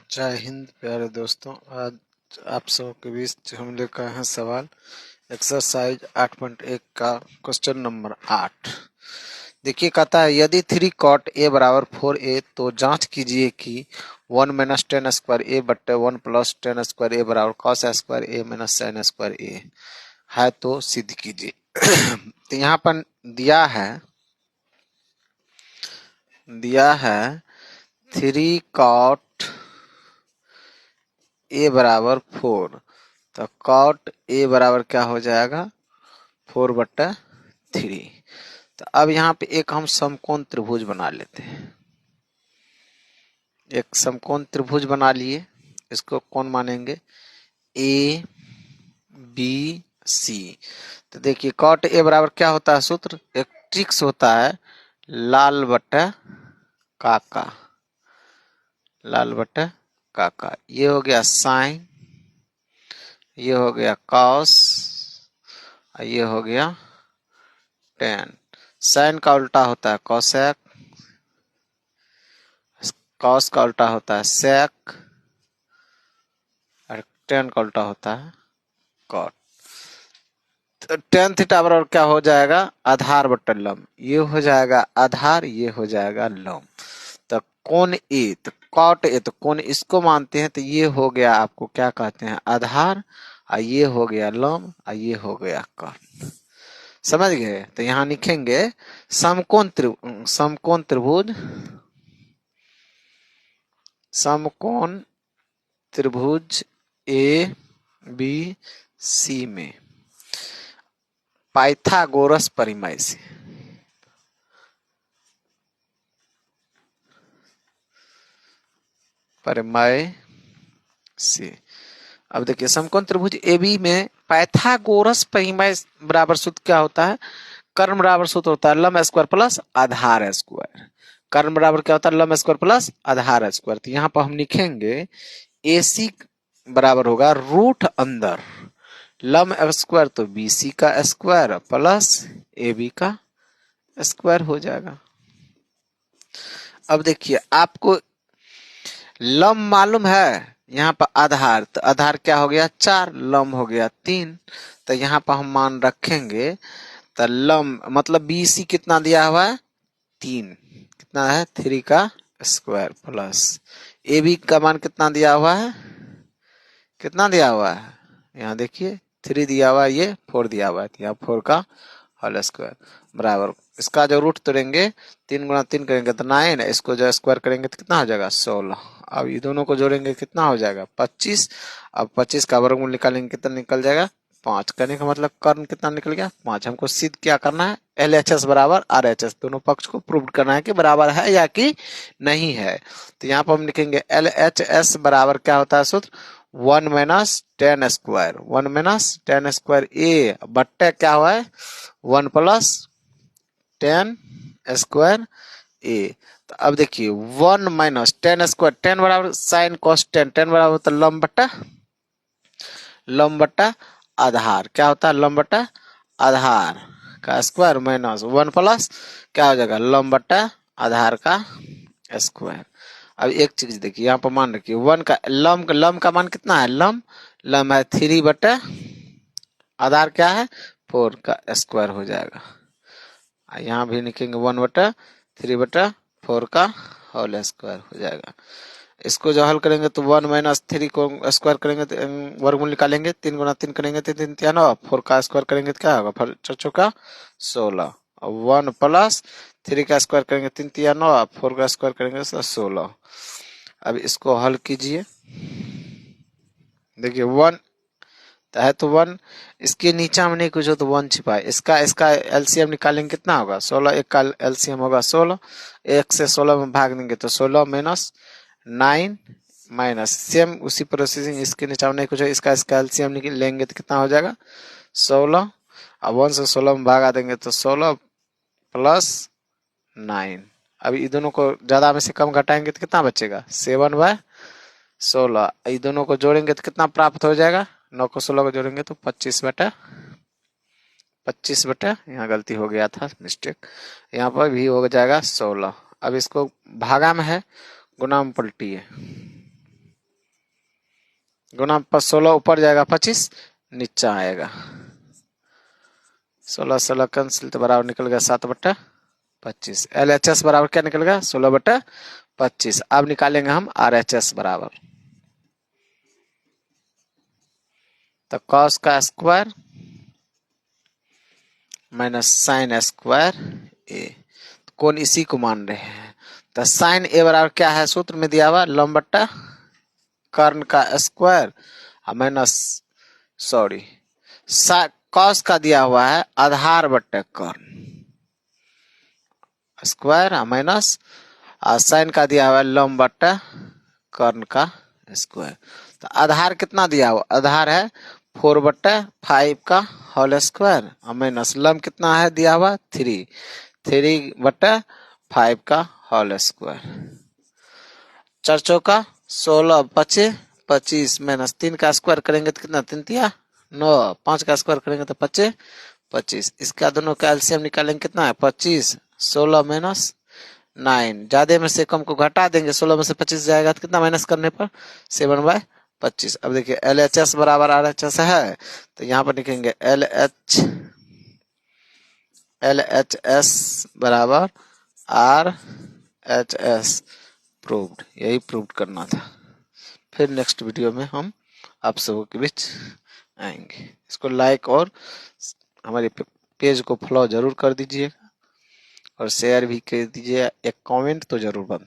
जय हिंद प्यारे दोस्तों। आज आप सबके बीच हम लेकर आए हैं सवाल एक्सरसाइज 8.1 का क्वेश्चन नंबर 8। देखिए, कहता है यदि 3 cot a बराबर 4a तो जांच कीजिए कि 1 माइनस टेन स्क्वायर ए बट्टे 1 प्लस टेन स्क्वायर ए बराबर कॉस स्क्वायर ए माइनस साइन स्क्वायर ए है तो सिद्ध कीजिए। तो यहाँ पर दिया है 3 cot ए बराबर 4, तो कॉट ए बराबर क्या हो जाएगा 4/3। तो अब यहाँ पे एक हम समकोण त्रिभुज बना लेते हैं। एक समकोण त्रिभुज बना लिए, इसको कौन मानेंगे ए बी सी। तो देखिए कॉट ए बराबर क्या होता है, सूत्र एक ट्रिक्स होता है लाल बटा काका, लाल बटा काका। ये हो गया साइन, ये हो गया कॉस, ये हो गया टेन। साइन का उल्टा होता है कॉसेक, कॉस का उल्टा होता है सेक, और टेन का उल्टा होता है कॉट। तो टेन थीटा बराबर क्या हो जाएगा आधार बटा लंब। ये हो जाएगा आधार, ये हो जाएगा लंब। तो कोण ए, तो कॉट ए, तो कोण इसको मानते हैं, तो ये हो गया आपको क्या कहते हैं आधार, और ये हो गया लंब, और ये हो गया कॉट। समझ गए? तो यहाँ लिखेंगे समकोण त्रिभुज, समकोण त्रिभुज ए बी सी में पाइथागोरस परिमेय से, अब देखिए समकोण त्रिभुज ए बी में पाइथागोरस परिमेय बराबर सूत्र क्या होता है, कर्ण बराबर सूत्र होता है लंब स्क्वायर प्लस आधार स्क्वायर। कर्ण बराबर क्या होता है लंब स्क्वायर प्लस आधार स्क्वायर। तो यहाँ पर हम लिखेंगे AC बराबर होगा रूट अंदर लंब स्क्वायर, तो BC का स्क्वायर प्लस AB का स्क्वायर हो जाएगा। अब देखिए आपको लंब मालूम है, यहाँ पर आधार, तो आधार क्या हो गया 4, लंब हो गया 3। तो यहाँ पर हम मान रखेंगे, तो लंब मतलब BC कितना दिया हुआ है 3, कितना है 3 का स्क्वायर प्लस AB का मान कितना दिया हुआ है, कितना दिया हुआ है यहाँ देखिए 3 दिया हुआ है, ये 4 दिया हुआ है, तो यहाँ 4 का होल स्क्वायर बराबर इसका जो रूट तोड़ेंगे 3 गुणा 3 करेंगे तो 9, इसको जो स्क्वायर करेंगे तो कितना हो जाएगा 16। अब ये दोनों को जोड़ेंगे कितना हो जाएगा 25। अब 25 का वर्गमूल निकालेंगे कितना निकल जाएगा 5। करने का मतलब कर्ण कितना निकल गया 5। हमको सिद्ध क्या करना है LHS बराबर RHS, दोनों पक्ष को प्रूव करना है कि बराबर है या कि नहीं है। तो यहाँ पर हम लिखेंगे LHS बराबर क्या होता है सूत्र 1 minus ten square, 1 minus ten square A बट्टे क्या हुआ है 1 प्लस टेन स्क्वायर ए। तो अब देखिए 1 माइनस टेन स्क्वायर, टेन बराबर साइन कॉस टेन, टेन बराबर होता है लंब बट्टा आधार, क्या होता है लंब बट्टा आधार का स्क्वायर माइनस 1 प्लस क्या हो जाएगा लंब बट्टा आधार का स्क्वायर। अब एक चीज देखिए यहाँ पर मान रखिए 1 का लंब का मान कितना है, लंब है 3 बटा आधार क्या है 4 का स्क्वायर हो जाएगा। यहाँ भी लिखेंगे 1/3/4 का होल स्क्वायर हो जाएगा। इसको जो हल करेंगे तो 1 माइनस 3 को स्क्वायर करेंगे तो वर्गमूल निकालेंगे 3 गुणा 3 करेंगे तो 3 3 9, 4 का स्क्वायर करेंगे तो क्या होगा 4 चौका 16, 1 प्लस 3 का स्क्वायर करेंगे 3 3 9, 4 का स्क्वायर करेंगे तो 16। अब इसको हल कीजिए, देखिए 1 है तो 1, इसके नीचे में नहीं कुछ हो तो 1 छिपाए, इसका एलसीएम निकालेंगे कितना होगा 16, एक का एलसीएम होगा 16, एक से 16 में भाग देंगे तो 16 माइनस 9 माइनस सेम उसी प्रोसेसिंग, इसके नीचे में नहीं कुछ हो, इसका एलसीएम लेंगे तो कितना हो जाएगा 16, अब 1 से 16 में भागा देंगे तो 16 प्लस 9। अब ये दोनों को ज्यादा में से कम घटाएंगे तो कितना बचेगा 7/16। ये दोनों को जोड़ेंगे तो कितना प्राप्त हो जाएगा 9 को 16 को जोड़ेंगे तो 25/25, यहाँ गलती हो गया था मिस्टेक, यहाँ पर भी हो जाएगा 16। अब इसको भागा में है गुना में पलटिए, गुना पर 16 ऊपर जाएगा 25 नीचा आएगा। 16 16 कैंसिल तो बराबर निकल गया 7/25। LHS बराबर क्या निकल गया 16/25। अब निकालेंगे हम RHS बराबर, तो cos का स्क्वायर माइनस साइन स्क्वायर ए, कौन इसी को मान रहे हैं। तो साइन ए बराबर क्या है, सूत्र में दिया हुआ लंब बट्टा कर्ण का स्क्वायर माइनस सॉरी कॉस का दिया हुआ है आधार बट्टा कर्ण स्क्वायर माइनस साइन का दिया हुआ है लंब बट्टा कर्ण का स्क्वायर। तो आधार कितना दिया हुआ, आधार है 4/5 का होल स्क्वायर माइनस लंब कितना है दिया हुआ 3/5 का होल स्क्वायर। 4 चौका 16 25 25 माइनस 3 का स्क्वायर करेंगे तो कितना 3 तिया 9, 5 का स्क्वायर करेंगे तो 25 25। इसका दोनों का एलसीएम निकालेंगे कितना है 25, 16 माइनस 9, ज्यादा में से कम को घटा देंगे, 16 में से 25 जाएगा तो कितना माइनस करने पर 7/25। अब देखिए LHS बराबर RHS है, तो यहाँ पर लिखेंगे LHS बराबर RHS प्रूव्ड। यही प्रूव्ड करना था। फिर नेक्स्ट वीडियो में हम आप सबों के बीच आएंगे। इसको लाइक और हमारे पेज को फॉलो जरूर कर दीजिएगा और शेयर भी कर दीजिए, एक कमेंट तो जरूर बनता है।